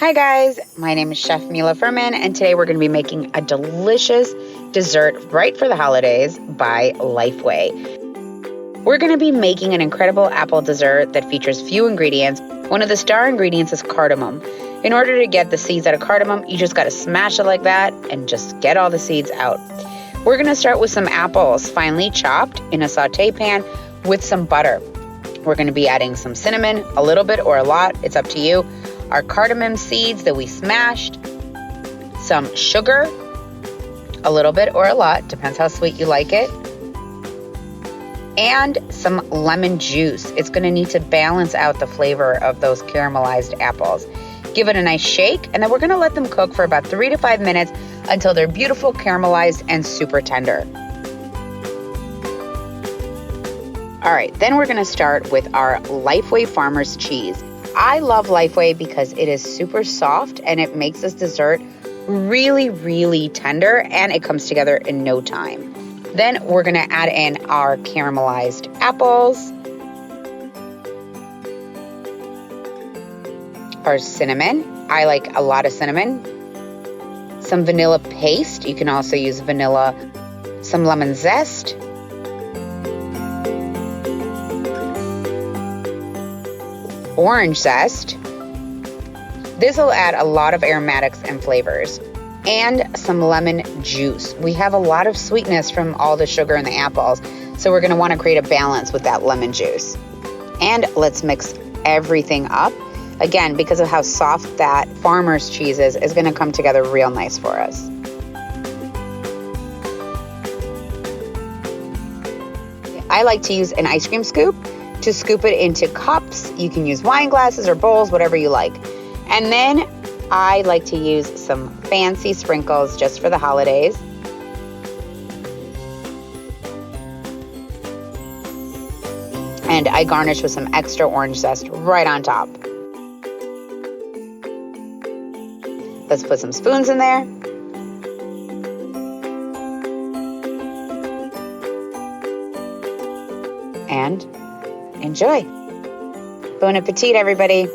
Hi guys, my name is Chef Mila Furman, and today we're going to be making a delicious dessert right for the holidays by Lifeway. We're going to be making an incredible apple dessert that features few ingredients. One of the star ingredients is cardamom. In order to get the seeds out of cardamom, you just got to smash it like that and just get all the seeds out. We're going to start with some apples finely chopped in a saute pan with some butter. We're going to be adding some cinnamon, a little bit or a lot, it's up to you. Our cardamom seeds that we smashed, some sugar, a little bit or a lot, depends how sweet you like it, and some lemon juice. It's going to need to balance out the flavor of those caramelized apples. Give it a nice shake, and then we're going to let them cook for about 3 to 5 minutes until they're beautiful, caramelized, and super tender. All right, then we're going to start with our Lifeway Farmers Cheese. I love Lifeway because it is super soft and it makes this dessert really, really tender, and it comes together in no time. Then we're going to add in our caramelized apples, our cinnamon. I like a lot of cinnamon. Some vanilla paste. You can also use vanilla. Some lemon zest. Orange zest. This will add a lot of aromatics and flavors, and some lemon juice. We have a lot of sweetness from all the sugar in the apples, so we're going to want to create a balance with that lemon juice. And let's mix everything up. Again, because of how soft that farmer's cheese is, it's going to come together real nice for us. I like to use an ice cream scoop to scoop it into cups. You can use wine glasses or bowls, whatever you like. And then I like to use some fancy sprinkles just for the holidays. And I garnish with some extra orange zest right on top. Let's put some spoons in there. And enjoy. Bon appetit, everybody.